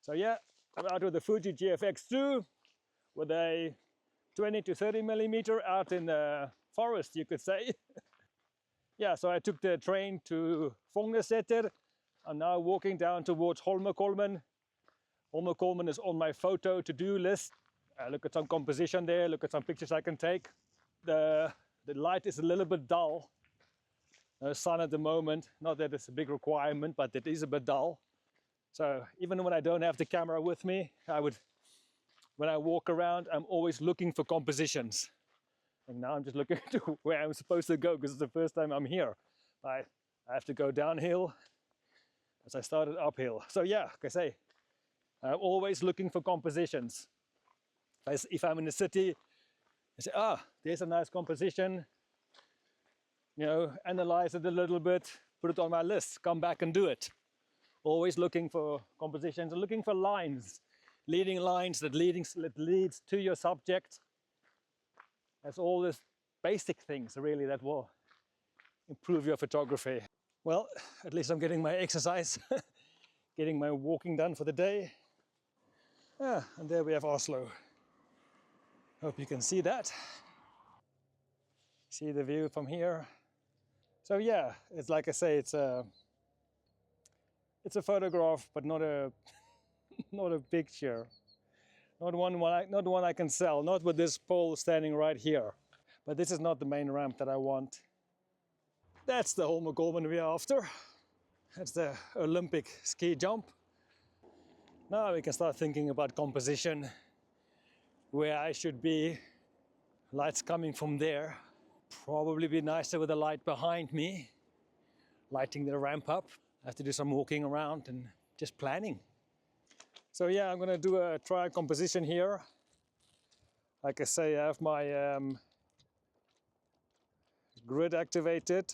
So yeah, I'm out with the Fuji GFX2 with a 20 to 30 millimeter out in the forest, you could say. Yeah, so I took the train to Fuji. I'm now walking down towards Holmenkollen. Holmenkollen is on my photo to-do list. Look at some composition there, look at some pictures I can take. The light is a little bit dull. No sun at the moment, not that it's a big requirement, but it is a bit dull. So even when I don't have the camera with me, when I walk around, I'm always looking for compositions. And now I'm just looking to where I'm supposed to go because it's the first time I'm here. I have to go downhill as I started uphill. So yeah, like I say, I'm always looking for compositions. If I'm in the city, I say, there's a nice composition. You know, analyze it a little bit, put it on my list, come back and do it. Always looking for compositions and looking for lines, leading lines that leads to your subject. That's all these basic things really that will improve your photography. Well, at least I'm getting my exercise, getting my walking done for the day. And there we have Oslo. Hope you can see that. See the view from here. So yeah, it's like I say, it's a photograph, but not a not a picture. Not one I can sell, not with this pole standing right here. But this is not the main ramp that I want. That's the Holmenkollen we're after. That's the Olympic ski jump. Now we can start thinking about composition, where I should be. Light's coming from there. Probably be nicer with a light behind me, lighting the ramp up. I have to do some walking around and just planning. So yeah, I'm gonna do a trial composition here. Like I say, I have my grid activated.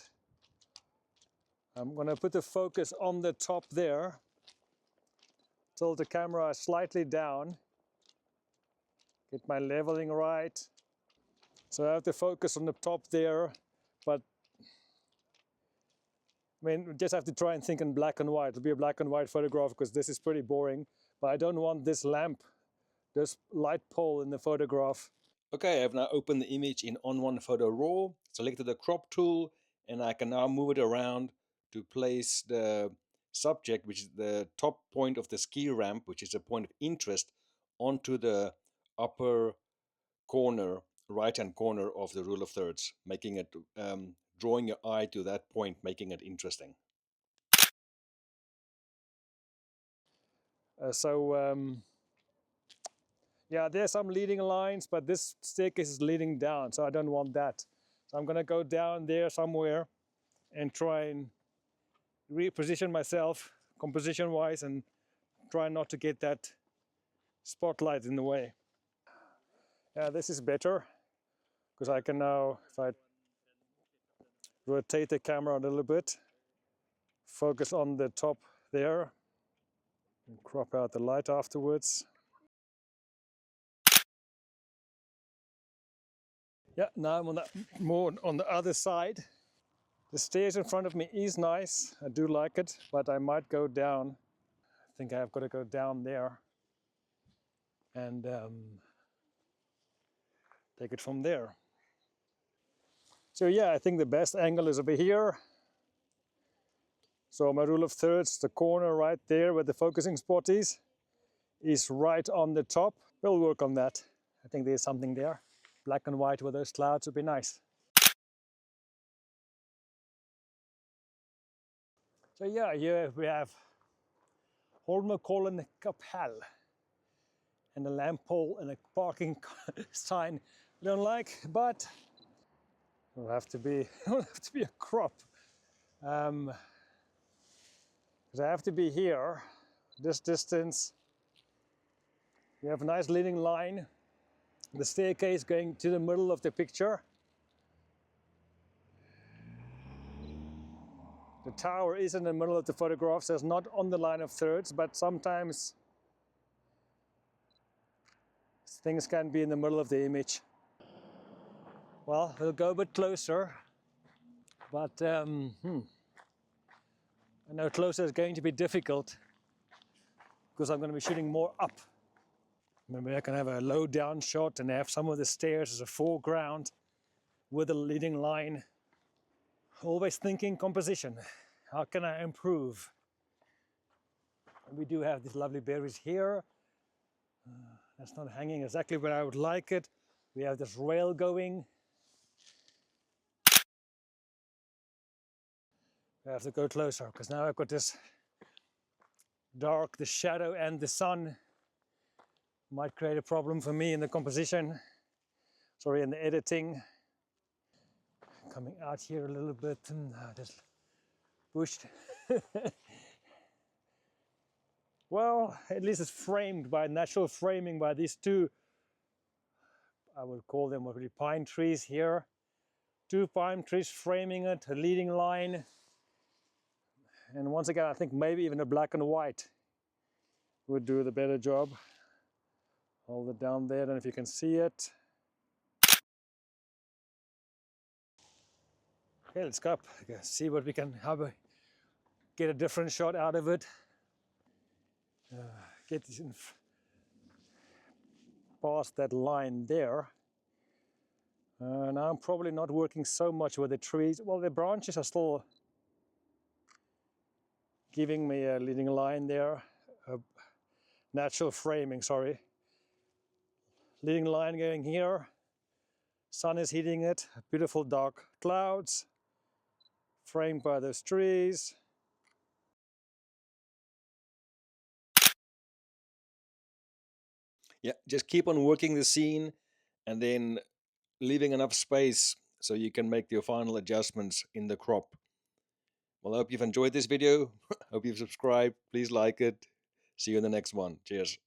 I'm gonna put the focus on the top there. Tilt the camera slightly down. Get my leveling right. So I have the focus on the top there, but I mean, we just have to try and think in black and white. It'll be a black and white photograph because this is pretty boring. But I don't want this lamp, this light pole in the photograph. Okay, I have now opened the image in On1 Photo RAW, selected the crop tool, and I can now move it around to place the subject, which is the top point of the ski ramp, which is a point of interest, onto the upper corner, right-hand corner of the rule of thirds, making it, drawing your eye to that point, making it interesting. Yeah, there's some leading lines, but this staircase is leading down, so I don't want that. So I'm gonna go down there somewhere and try and reposition myself composition-wise and try not to get that spotlight in the way. Yeah, this is better because I can now, if I rotate the camera a little bit, focus on the top there and crop out the light afterwards. Yeah, now I'm more on the other side. The stairs in front of me is nice, I do like it, but I might go down. I think I've got to go down there and take it from there. So yeah, I think the best angle is over here. So my rule of thirds, the corner right there where the focusing spot is right on the top. We'll work on that. I think there's something there. Black and white with those clouds would be nice. So yeah, here we have Holmenkollen Kapell and a lamp pole and a parking sign I don't like, but it'll have to be a crop. Because I have to be here, this distance. We have a nice leading line. The staircase going to the middle of the picture. The tower is in the middle of the photograph, so it's not on the line of thirds, but sometimes things can be in the middle of the image. Well, we'll go a bit closer, but I know closer is going to be difficult. because I'm going to be shooting more up. Maybe I can have a low down shot and have some of the stairs as a foreground with a leading line. Always thinking composition. How can I improve? And we do have these lovely berries here. That's not hanging exactly where I would like it. We have this rail going. I have to go closer because now I've got this dark, the shadow and the sun might create a problem for me in the composition. Sorry, in the editing. Coming out here a little bit and just pushed. Well, at least it's framed by natural framing by these two, I would call them really pine trees here. Two pine trees framing it, a leading line. And once again, I think maybe even a black and white would do the better job. Hold it down there, I don't know if you can see it. Okay, let's go up. See what we can have get a different shot out of it. Get this in past that line there. Now I'm probably not working so much with the trees. Well, the branches are still giving me a leading line there. Natural framing, sorry. Leading line going here. Sun is hitting it. Beautiful dark clouds. Framed by those trees. Yeah, just keep on working the scene and then leaving enough space so you can make your final adjustments in the crop. Well, I hope you've enjoyed this video. Hope you've subscribed. Please like it. See you in the next one. Cheers.